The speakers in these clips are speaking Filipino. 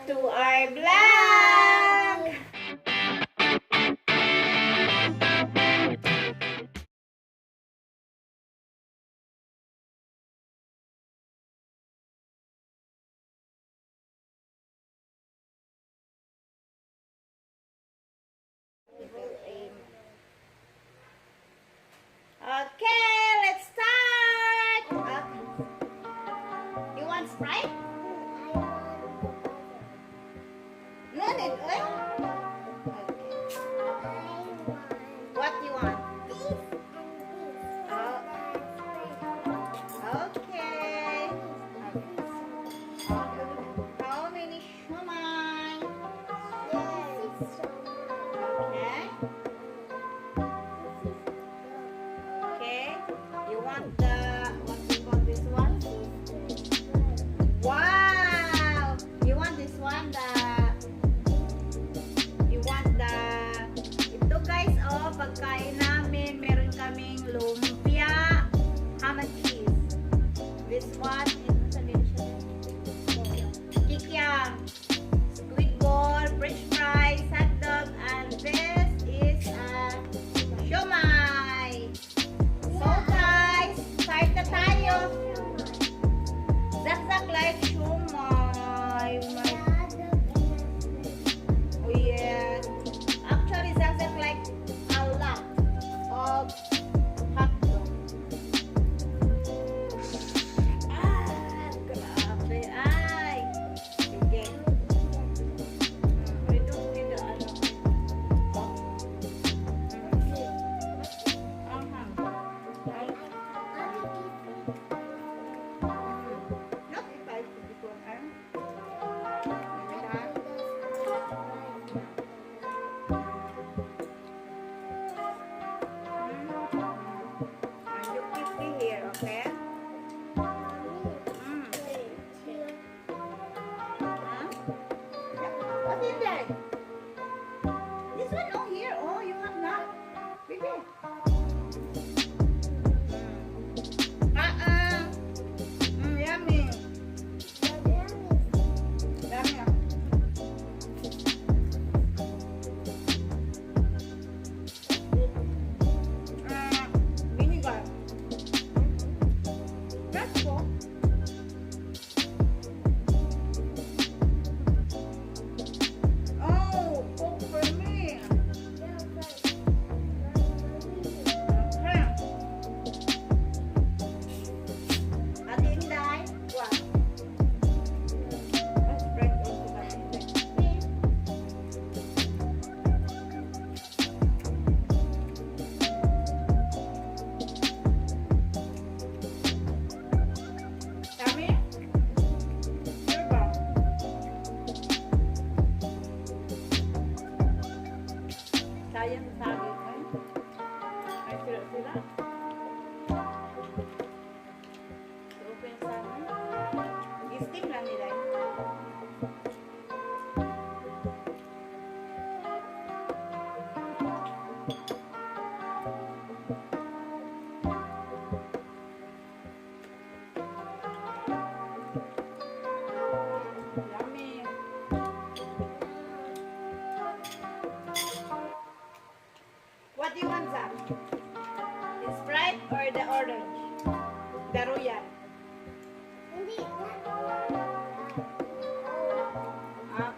to our vlog! Okay, let's start! Okay. You want Sprite? No need oil? Okay. What you want? Oh, okay. How many shumai? Okay. Okay. You want the what you call this one? Wow! You want this one? Ito guys, oh, pagkain namin, meron kaming lumpia, ham and cheese. This one, ito sa kikiam, squid ball, french fries, hot dog, and this is siomai. So guys, start na tayo. Zak-zak like siomai. Oh yes. Actually, zak-zak like a lot of hot dog. Grabe. Ay. Sige. Ito, ano. Not if I put this one arm. And you keep it here, okay? Huh? What is that? This one, oh here. Oh, you have not. Baby. Yummy. Yummy. Vinegar. That's all. Oh, cook for me. Okay. At Inday, what? Let's break also that Inday. Yummy? Sure ba? Sayang sa akin, eh. Ay, sila. Open sa amin. I-steam lang nila, eh. Yummy. What do you want, Zach? The Sprite or the orange? The Royal?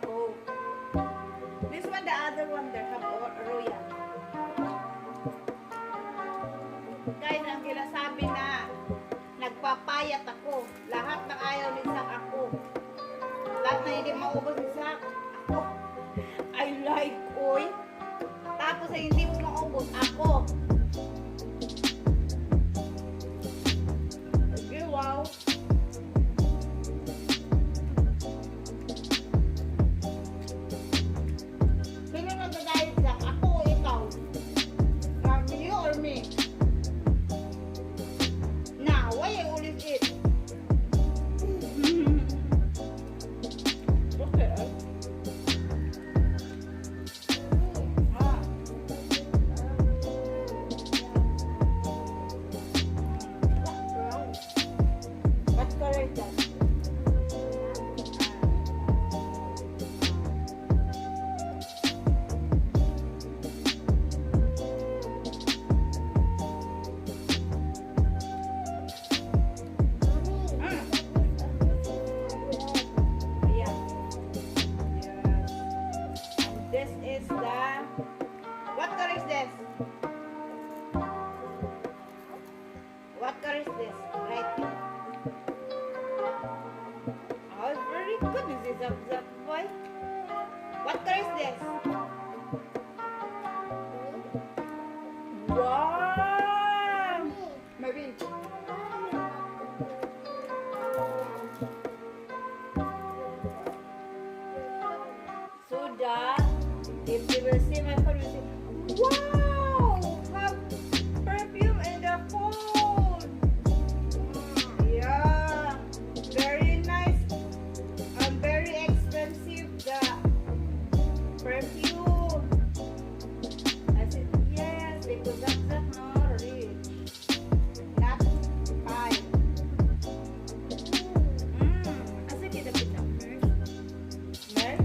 Coke. This one, the other one, there have Royal. Guys, ang kinasabi na nagpapayat ako. Lahat ng ayaw ni Zach ako. Lahat na hindi maubos ni Zach ako. I like oil. Tapos ay hindi mo maubos ako. Okay, wow. Sino nagdadayit Zach? Ako o ikaw? You or me? Now, why I always eat? Okay. Good is this Zap boy? What color is this? Wow! Marine. So that if they will see my phone, will say, wow! Have perfume in the phone. Yeah, very nice. Very expensive the perfume. I said yes because that's not rich, not high. Asa kita kita nurse?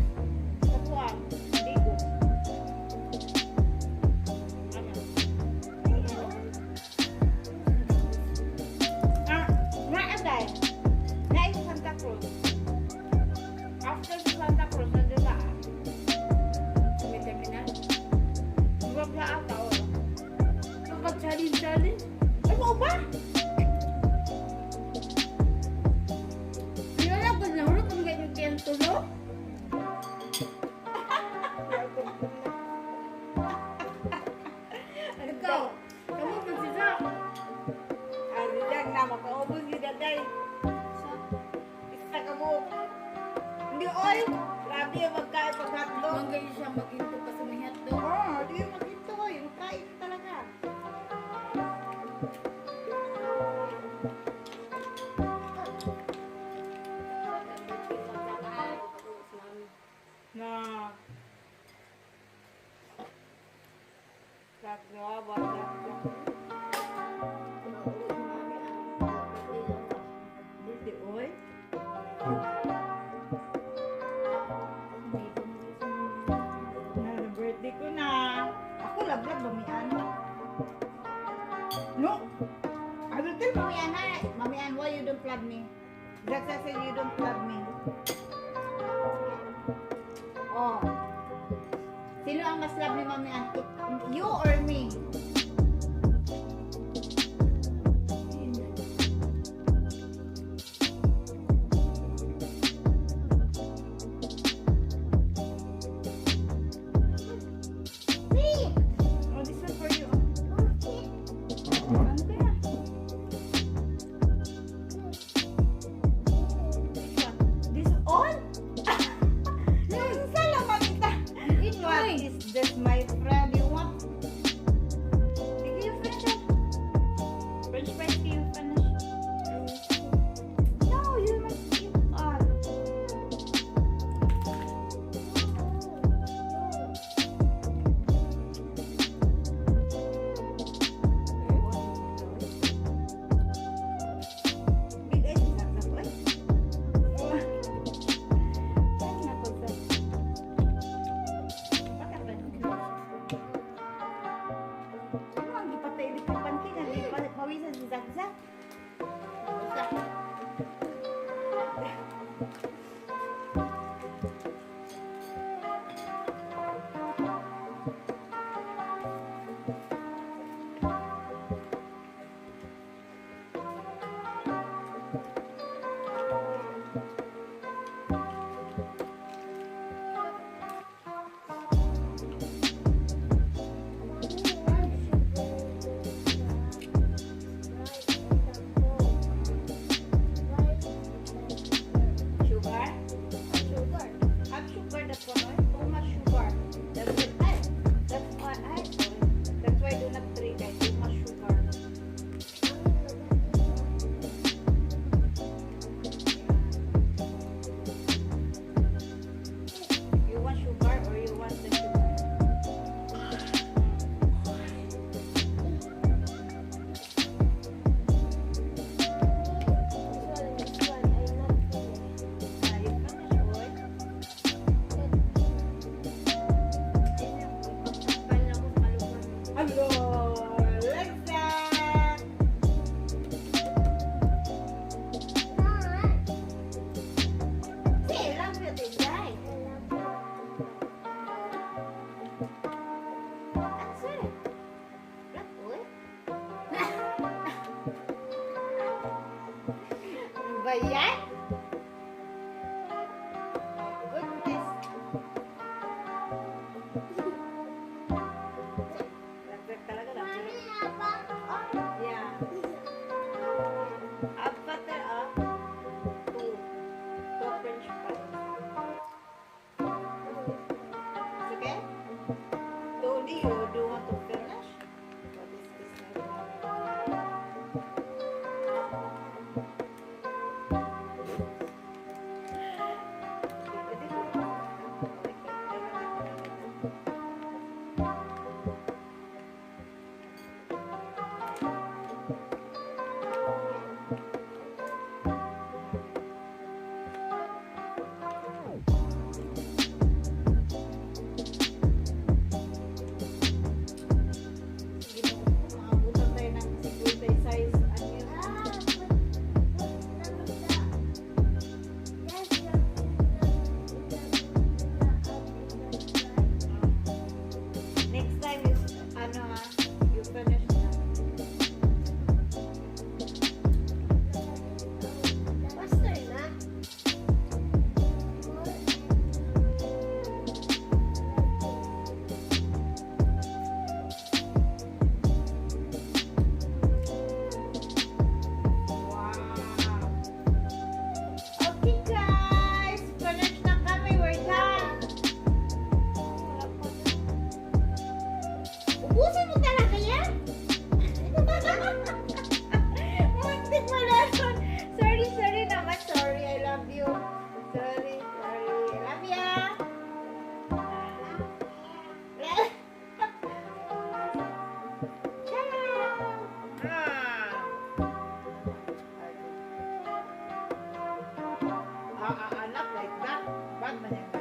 Kapuan, ligo. Right at that. That is Santa Cruz. After Santa Cruz, nandiyan na. May terminal. Huwag na ata, o. Challenge. Ay, mo ba? Hindi na lang, nahulog kung ganyan kayang tulog. Ikaw, kamu ba si Jack? Si Jack na, makaubos si Daday. Isa ka mo. Hindi, oy! Grabe yung magkain pag hotdog. Manggayon siya maginto pa sa may hotdog. Oo, di yung magkito, oy. Magkain talaga. Na. Tatlo, bata. Birthday, oy. Birthday ko na. Ako lablab mamian. No. I will tell mamian na. Mamian, why you don't love me? That's I said you don't love me. Oh. Sino ang mas love ni mamian? You or me? Oh, this one for you. Ano kaya? Which one? This all? Salamat kita. What is this, my friend? You want? Did you finish it? French fries, do you finish? No, you must eat all. Big eyes is not that way. Oh. Ay, napagsa. What happened? Ano ang gipatay dito yung panting? Ang pawisan si Zak-Zak? Zak. Sugar. Anak like that. Bad man yung